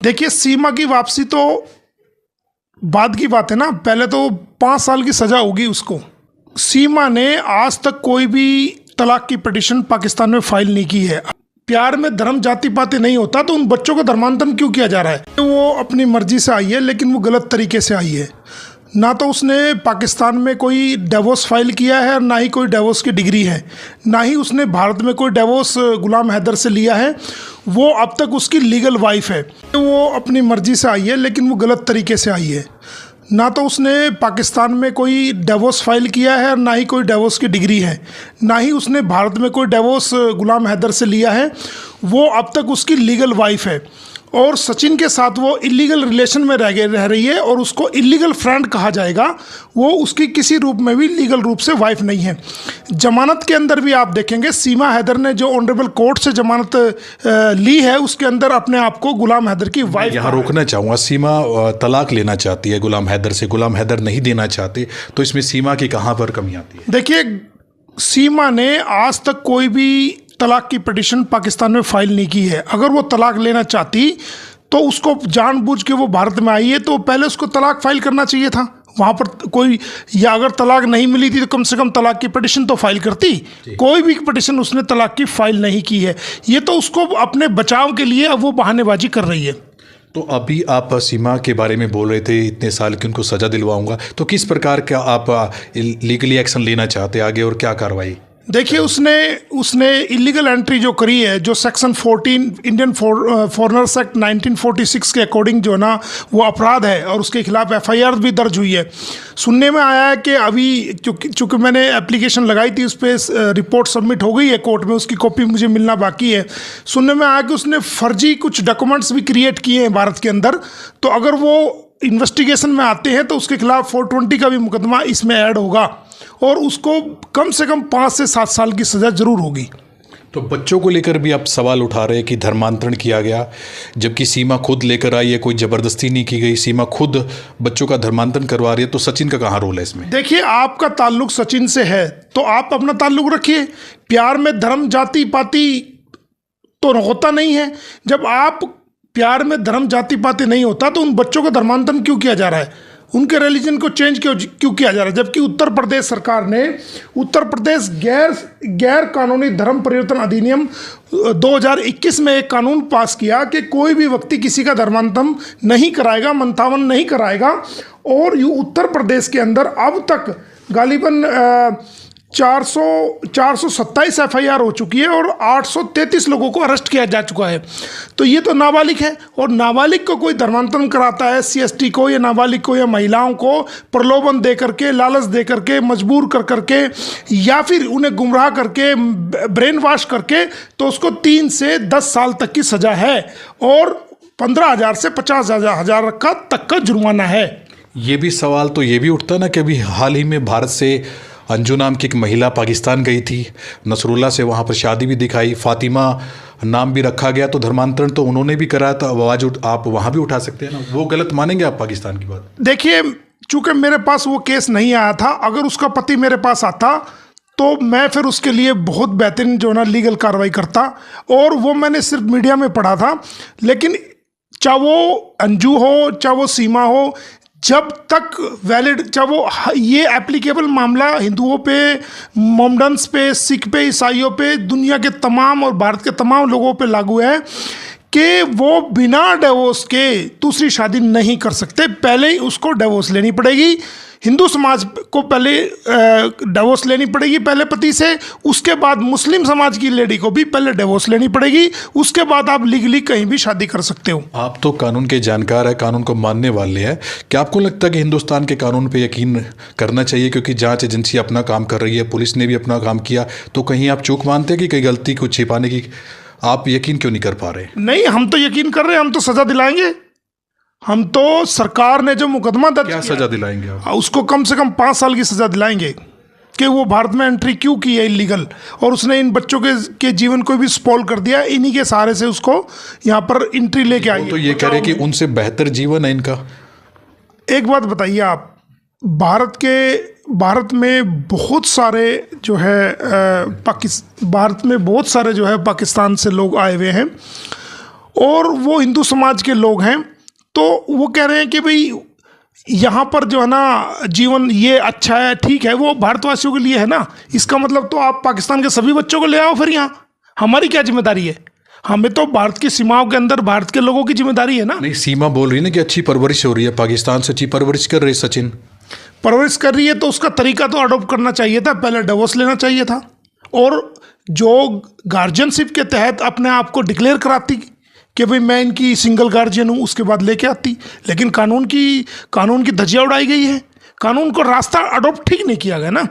देखिए, सीमा की वापसी तो बाद की बात है ना। पहले तो 5 साल की सजा होगी उसको। सीमा ने आज तक कोई भी तलाक की पिटीशन पाकिस्तान में फाइल नहीं की है। प्यार में धर्म जाति पाति नहीं होता तो उन बच्चों का धर्मांतरण क्यों किया जा रहा है? वो अपनी मर्जी से आई है, लेकिन वो गलत तरीके से आई है। ना तो उसने पाकिस्तान में कोई डिवोर्स फाइल किया है और ना ही कोई डिवोर्स की डिग्री है, ना ही उसने भारत में कोई डिवोर्स गुलाम हैदर से लिया है। वो अब तक उसकी लीगल वाइफ है। वो अपनी मर्जी से आई है, लेकिन वो गलत तरीके से आई है। ना तो उसने पाकिस्तान में कोई डिवोर्स फाइल किया है और ना ही कोई डिवोर्स की डिग्री है, ना ही उसने भारत में कोई डिवोर्स गुलाम हैदर से लिया है। वो अब तक उसकी लीगल वाइफ है और सचिन के साथ वो इलीगल रिलेशन में रह रही है और उसको इलीगल फ्रेंड कहा जाएगा। वो उसकी किसी रूप में भी लीगल रूप से वाइफ नहीं है। जमानत के अंदर भी आप देखेंगे, सीमा हैदर ने जो ऑनरेबल कोर्ट से जमानत ली है उसके अंदर अपने आप को गुलाम हैदर की वाइफ। यहाँ रोकना चाहूँगा, सीमा तलाक लेना चाहती है गुलाम हैदर से, गुलाम हैदर नहीं देना चाहते, तो इसमें सीमा की कहाँ पर कमी आती है? देखिए, सीमा ने आज तक कोई भी तलाक की पिटीशन पाकिस्तान में फाइल नहीं की है। अगर वो तलाक लेना चाहती तो उसको जानबूझ के वो भारत में आई है तो पहले उसको तलाक फाइल करना चाहिए था वहाँ पर कोई, या अगर तलाक नहीं मिली थी तो कम से कम तलाक की पिटीशन तो फाइल करती। कोई भी पिटीशन उसने तलाक की फाइल नहीं की है। ये तो उसको अपने बचाव के लिए अब वो बहानेबाजी कर रही है। तो अभी आप सीमा के बारे में बोल रहे थे इतने साल की उनको सज़ा दिलवाऊंगा, तो किस प्रकार का आप लीगली एक्शन लेना चाहते आगे और क्या कार्रवाई? देखिए, उसने इलीगल एंट्री जो करी है, जो सेक्शन 14 इंडियन फॉरेनर्स एक्ट 1946 के अकॉर्डिंग जो ना वो अपराध है और उसके खिलाफ एफआईआर भी दर्ज हुई है। सुनने में आया है कि अभी चूँकि मैंने एप्लीकेशन लगाई थी उस पर रिपोर्ट सबमिट हो गई है कोर्ट में, उसकी कॉपी मुझे मिलना बाकी है। सुनने में आया कि उसने फर्जी कुछ डॉक्यूमेंट्स भी क्रिएट किए हैं भारत के अंदर। तो अगर वो इन्वेस्टिगेशन में आते हैं तो उसके खिलाफ 420 का भी मुकदमा इसमें ऐड होगा और उसको कम से कम 5 से 7 साल की सज़ा जरूर होगी। तो बच्चों को लेकर भी आप सवाल उठा रहे हैं कि धर्मांतरण किया गया, जबकि सीमा खुद लेकर आई है, कोई ज़बरदस्ती नहीं की गई, सीमा खुद बच्चों का धर्मांतरण करवा रही है, तो सचिन का कहाँ रोल है इसमें? देखिए, आपका ताल्लुक सचिन से है तो आप अपना ताल्लुक रखिए। प्यार में धर्म जाति पाति तो होता नहीं है। जब आप प्यार में धर्म जाति पाति नहीं होता तो उन बच्चों का धर्मांतरण क्यों किया जा रहा है? उनके रिलीजन को चेंज क्यों किया जा रहा है? जबकि उत्तर प्रदेश सरकार ने उत्तर प्रदेश गैर कानूनी धर्म परिवर्तन अधिनियम 2021 में एक कानून पास किया कि कोई भी व्यक्ति किसी का धर्मांतरण नहीं कराएगा, मंथावन नहीं कराएगा। और ये उत्तर प्रदेश के अंदर अब तक गालिबन 427 एफआईआर हो चुकी है और 833 लोगों को अरेस्ट किया जा चुका है। तो ये तो नाबालिग है और नाबालिग को कोई धर्मांतरण कराता है, SC/ST को या नाबालिग को या महिलाओं को प्रलोभन दे करके, लालच दे करके, मजबूर कर करके या फिर उन्हें गुमराह करके, ब्रेन वॉश करके, तो उसको 3 से 10 साल तक की सज़ा है और 15,000 से 50,000 तक का जुर्माना है। ये भी सवाल तो ये भी उठता ना कि अभी हाल ही में भारत से अंजू नाम की एक महिला पाकिस्तान गई थी, नसरुल्ला से वहाँ पर शादी भी दिखाई, फातिमा नाम भी रखा गया, तो धर्मांतरण तो उन्होंने भी कराया था। आवाज़ आप वहाँ भी उठा सकते हैं ना, वो गलत मानेंगे आप पाकिस्तान की बात? देखिए, चूँकि मेरे पास वो केस नहीं आया था, अगर उसका पति मेरे पास आता तो मैं फिर उसके लिए बहुत बेहतरीन जो ना लीगल कार्रवाई करता। और वो मैंने सिर्फ मीडिया में पढ़ा था। लेकिन चाहे वो अंजू हो चाहे वो सीमा हो, जब तक वैलिड, चाहे वो ये एप्लीकेबल मामला हिंदुओं पे, मोमडन्स पे, सिख पे, ईसाइयों पे, दुनिया के तमाम और भारत के तमाम लोगों पे लागू है कि वो बिना डिवोर्स के दूसरी शादी नहीं कर सकते। पहले ही उसको डिवोर्स लेनी पड़ेगी। हिंदू समाज को पहले डिवोर्स लेनी पड़ेगी पहले पति से, उसके बाद मुस्लिम समाज की लेडी को भी पहले डिवोर्स लेनी पड़ेगी, उसके बाद आप लीगली कहीं भी शादी कर सकते हो। आप तो कानून के जानकार है, कानून को मानने वाले हैं। क्या आपको लगता है कि हिंदुस्तान के कानून पे यकीन करना चाहिए? क्योंकि जांच एजेंसी अपना काम कर रही है, पुलिस ने भी अपना काम किया, तो कहीं आप चूक मानते हैं कि कई गलती को छिपाने की आप यकीन क्यों नहीं कर पा रहे? नहीं, हम तो यकीन कर रहे हैं, हम तो सज़ा दिलाएंगे। हम तो सरकार ने जो मुकदमा दर्ज क्या सजा दिलाएंगे आप? उसको कम से कम 5 साल की सज़ा दिलाएंगे कि वो भारत में एंट्री क्यों की है इलीगल, और उसने इन बच्चों के जीवन को भी स्पॉइल कर दिया। इन्हीं के सहारे से उसको यहाँ पर एंट्री लेके आई। तो ये कह रहे कि उनसे बेहतर जीवन है इनका। एक बात बताइए आप, भारत में बहुत सारे जो है भारत में बहुत सारे जो है पाकिस्तान से लोग आए हुए हैं और वो हिंदू समाज के लोग हैं, तो वो कह रहे हैं कि भाई यहाँ पर जो है ना जीवन ये अच्छा है, ठीक है, वो भारतवासियों के लिए है ना। इसका मतलब तो आप पाकिस्तान के सभी बच्चों को ले आओ फिर यहाँ, हमारी क्या जिम्मेदारी है? हमें तो भारत की सीमाओं के अंदर भारत के लोगों की जिम्मेदारी है ना। नहीं, सीमा बोल रही है ना कि अच्छी परवरिश हो रही है, पाकिस्तान से अच्छी परवरिश कर रहे सचिन। परवरिश कर रही है तो उसका तरीका तो अडॉप्ट करना चाहिए था, पहले डिवोर्स लेना चाहिए था, और जो गार्जियनशिप के तहत अपने आप को डिक्लेयर कराती कि भाई मैं इनकी सिंगल गार्जियन हूँ, उसके बाद लेके आती। लेकिन कानून की धज्जियाँ उड़ाई गई है, कानून को रास्ता अडॉप्ट ठीक नहीं किया गया ना।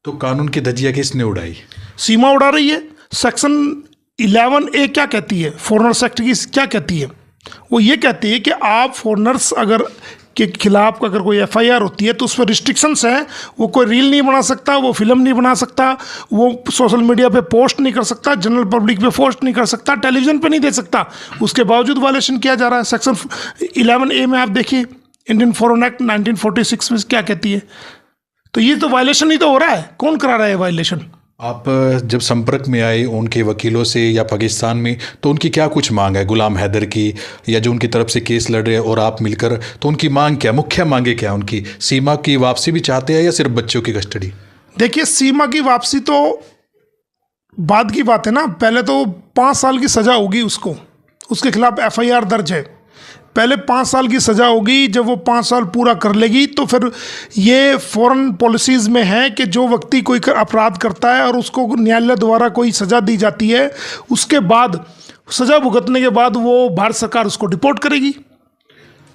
तो कानून की धज्जियाँ किसने उड़ाई? सीमा उड़ा रही है। सेक्शन 11A क्या कहती है, फॉरेनर्स एक्ट की क्या कहती है? वो ये कहती है कि आप फॉरेनर्स अगर के खिलाफ अगर कोई FIR होती है तो उस पर रिस्ट्रिक्शंस हैं। वो कोई रील नहीं बना सकता, वो फिल्म नहीं बना सकता, वो सोशल मीडिया पे पोस्ट नहीं कर सकता, जनरल पब्लिक पे पोस्ट नहीं कर सकता, टेलीविजन पे नहीं दे सकता। उसके बावजूद वायलेशन किया जा रहा है। सेक्शन 11A में आप देखिए, इंडियन फॉरेन एक्ट 1946 में क्या कहती है। तो ये तो वायलेशन ही तो हो रहा है। कौन करा रहा है वायलेशन? आप जब संपर्क में आए उनके वकीलों से या पाकिस्तान में, तो उनकी क्या कुछ मांग है गुलाम हैदर की, या जो उनकी तरफ से केस लड़ रहे हैं और आप मिलकर, तो उनकी मांग क्या, मुख्य मांगे क्या उनकी? सीमा की वापसी भी चाहते हैं या सिर्फ बच्चों की कस्टडी? देखिए, सीमा की वापसी तो बाद की बात है ना। पहले तो 5 साल की सज़ा होगी उसको, उसके खिलाफ FIR दर्ज है। पहले 5 साल की सज़ा होगी, जब वो 5 साल पूरा कर लेगी तो फिर ये फॉरेन पॉलिसीज़ में है कि जो व्यक्ति कोई अपराध करता है और उसको न्यायालय द्वारा कोई सज़ा दी जाती है, उसके बाद सज़ा भुगतने के बाद वो भारत सरकार उसको डिपोर्ट करेगी।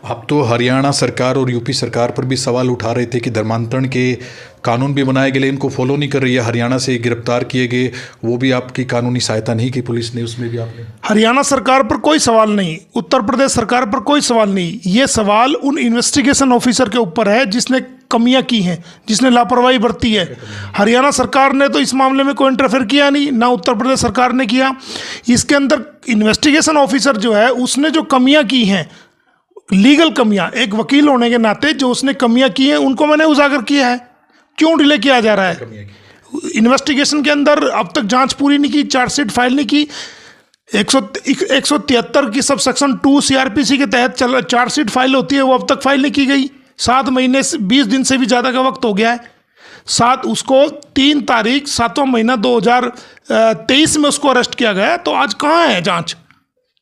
अब तो हरियाणा सरकार और यूपी सरकार पर भी सवाल उठा रहे थे कि धर्मांतरण के कानून भी बनाए गए, इनको फॉलो नहीं कर रही है। हरियाणा से गिरफ्तार किए गए, वो भी आपकी कानूनी सहायता नहीं की पुलिस ने, उसमें भी आपने? हरियाणा सरकार पर कोई सवाल नहीं, उत्तर प्रदेश सरकार पर कोई सवाल नहीं। ये सवाल उन इन्वेस्टिगेशन ऑफिसर के ऊपर है जिसने कमियां की हैं, जिसने लापरवाही बरती है। हरियाणा सरकार ने तो इस मामले में कोई इंटरफेयर किया नहीं, ना उत्तर प्रदेश सरकार ने किया। इसके अंदर इन्वेस्टिगेशन ऑफिसर जो है उसने जो कमियां की हैं, लीगल कमियां, एक वकील होने के नाते जो उसने कमियां की हैं उनको मैंने उजागर किया है। क्यों डिले किया जा रहा है? इन्वेस्टिगेशन के अंदर अब तक जांच पूरी नहीं की, चार्जशीट फाइल नहीं की। 173 की सब सेक्शन 2 CRPC के तहत चार्जशीट फाइल होती है, वो अब तक फाइल नहीं की गई। 7 महीने 20 दिन से भी ज़्यादा का वक्त हो गया है। उसको 3 तारीख 7वां महीना 2023 में उसको अरेस्ट किया गया। तो आज कहाँ है जांच?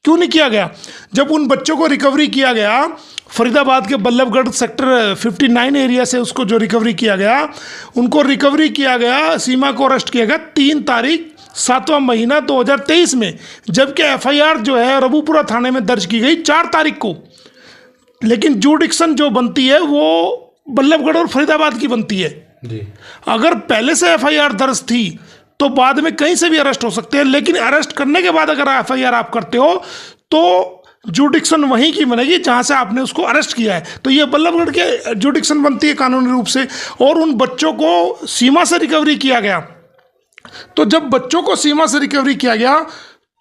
क्यों नहीं किया गया? जब उन बच्चों को रिकवरी किया गया फरीदाबाद के बल्लभगढ़ सेक्टर 59 एरिया से, उसको जो रिकवरी किया गया, उनको रिकवरी किया गया, सीमा को अरेस्ट किया गया 3 तारीख 7वां महीना 2023 में, जबकि FIR जो है रबूपुरा थाने में दर्ज की गई 4 तारीख को। लेकिन जुडिक्शन जो बनती है वो बल्लभगढ़ और फरीदाबाद की बनती है जी। अगर पहले से FIR दर्ज थी तो बाद में कहीं से भी अरेस्ट हो सकते हैं, लेकिन अरेस्ट करने के बाद अगर FIR आप करते हो तो जुडिक्शन वहीं की बनेगी जहां से आपने उसको अरेस्ट किया है। तो ये बल्लभगढ़ के जुडिक्शन बनती है कानूनी रूप से। और उन बच्चों को सीमा से रिकवरी किया गया, तो जब बच्चों को सीमा से रिकवरी किया गया,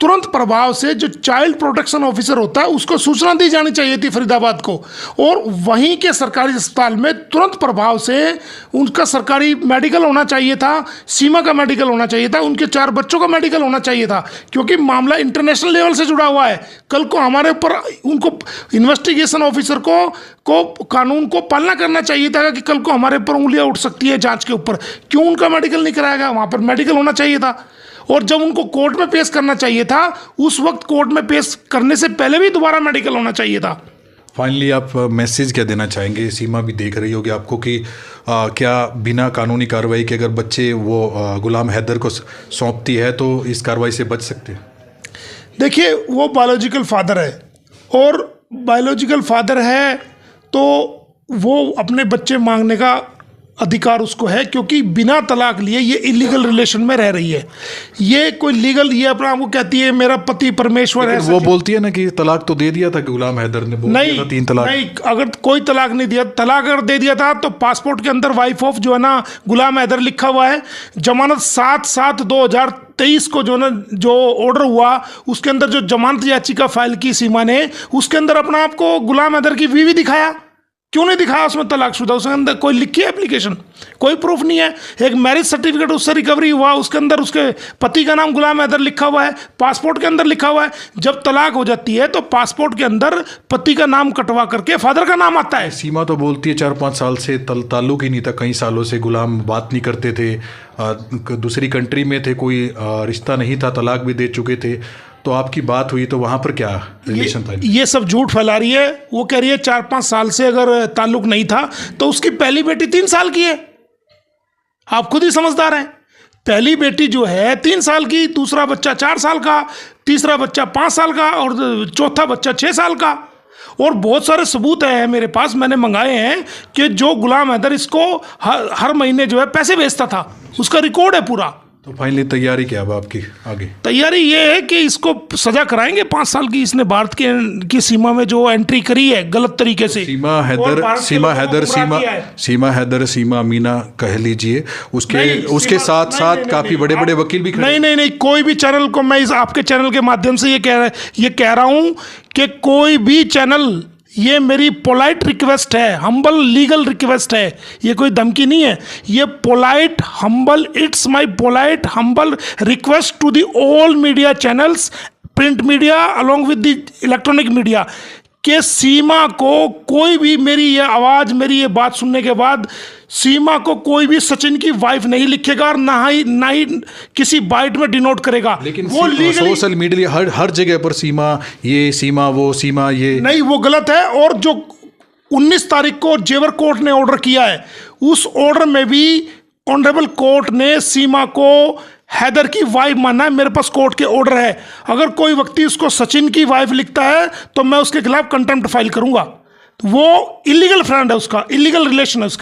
तुरंत प्रभाव से जो चाइल्ड प्रोटेक्शन ऑफिसर होता है उसको सूचना दी जानी चाहिए थी फरीदाबाद को, और वहीं के सरकारी अस्पताल में तुरंत प्रभाव से उनका सरकारी मेडिकल होना चाहिए था, सीमा का मेडिकल होना चाहिए था, उनके 4 बच्चों का मेडिकल होना चाहिए था, क्योंकि मामला इंटरनेशनल लेवल से जुड़ा हुआ है। कल को हमारे ऊपर उनको इन्वेस्टिगेशन ऑफिसर को कानून को पालना करना चाहिए था कि कल को हमारे ऊपर उंगलियां उठ सकती है जांच के ऊपर। क्यों उनका मेडिकल नहीं कराया गया? वहाँ पर मेडिकल होना चाहिए था। और जब उनको कोर्ट में पेश करना चाहिए था, उस वक्त कोर्ट में पेश करने से पहले भी दोबारा मेडिकल होना चाहिए था। फाइनली आप मैसेज क्या देना चाहेंगे? सीमा भी देख रही होगी आपको कि क्या बिना कानूनी कार्रवाई के अगर बच्चे वो गुलाम हैदर को सौंपती है तो इस कार्रवाई से बच सकते हैं? देखिए, वो बायोलॉजिकल फादर है, और बायोलॉजिकल फादर है तो वो अपने बच्चे मांगने का अधिकार उसको है, क्योंकि बिना तलाक लिए ये इलीगल रिलेशन में रह रही है। ये कोई लीगल, ये अपना आपको कहती है मेरा पति परमेश्वर है। वो बोलती है ना कि तलाक तो दे दिया था गुलाम हैदर ने, बोल दिया था 3 तलाक। नहीं, अगर कोई तलाक नहीं दिया, तलाक अगर दे दिया था तो पासपोर्ट के अंदर वाइफ ऑफ जो है ना गुलाम हैदर लिखा हुआ है। जमानत 7/7/2023 को जो ऑर्डर हुआ उसके अंदर जो जमानत याचिका फाइल की सीमा ने, उसके अंदर अपना आपको गुलाम हैदर की बीवी दिखाया। क्यों नहीं दिखाया उसमें तलाकशुदा? उसके अंदर कोई लिखी है एप्लीकेशन? कोई प्रूफ नहीं है। एक मैरिज सर्टिफिकेट उससे रिकवरी हुआ, उसके अंदर उसके पति का नाम गुलाम हैदर लिखा हुआ है, पासपोर्ट के अंदर लिखा हुआ है। जब तलाक हो जाती है तो पासपोर्ट के अंदर पति का नाम कटवा करके फादर का नाम आता है। सीमा तो बोलती है 4-5 साल से ताल्लुक ही नहीं था, कई सालों से गुलाम बात नहीं करते थे, दूसरी कंट्री में थे, कोई रिश्ता नहीं था, तलाक भी दे चुके थे। तो आपकी बात हुई तो वहाँ पर क्या रिलेशन था? ये सब झूठ फैला रही है। वो कह रही है 4-5 साल से अगर ताल्लुक नहीं था तो उसकी पहली बेटी 3 साल की है। आप खुद ही समझदार हैं। पहली बेटी जो है 3 साल की, दूसरा बच्चा 4 साल का, तीसरा बच्चा 5 साल का और चौथा बच्चा 6 साल का। और बहुत सारे सबूत हैं मेरे पास, मैंने मंगाए हैं कि जो गुलाम हैदर इसको हर महीने जो है पैसे भेजता था, उसका रिकॉर्ड है पूरा। तो फाइनली तैयारी क्या अब आपकी आगे? तैयारी ये है कि इसको सजा कराएंगे 5 साल की। इसने भारत की सीमा में जो एंट्री करी है गलत तरीके से। सीमा मीना कह लीजिए, उसके साथ साथ काफी बड़े बड़े वकील भी खड़े। नहीं, कोई भी चैनल को मैं इस आपके चैनल के माध्यम से ये कह रहा हूं कि कोई भी चैनल, ये मेरी पोलाइट रिक्वेस्ट है, हम्बल लीगल रिक्वेस्ट है, ये कोई धमकी नहीं है, ये polite humble, it's my polite humble request to the all media channels, print media along with the electronic media, कि सीमा को कोई भी, मेरी ये आवाज़, मेरी ये बात सुनने के बाद सीमा को कोई भी सचिन की वाइफ नहीं लिखेगा और ना ही किसी बाइट में डिनोट करेगा। लेकिन वो सोशल मीडिया हर जगह पर सीमा ये, सीमा वो, सीमा ये, नहीं, वो गलत है। और जो 19 तारीख को जेवर कोर्ट ने ऑर्डर किया है, उस ऑर्डर में भी ऑनरेबल कोर्ट ने सीमा को हैदर की वाइफ माना है। मेरे पास कोर्ट के ऑर्डर है। अगर कोई व्यक्ति उसको सचिन की वाइफ लिखता है तो मैं उसके खिलाफ कंटेम्प्ट फाइल करूंगा। वो इलीगल फ्रेंड है, उसका इलीगल रिलेशन है उसका।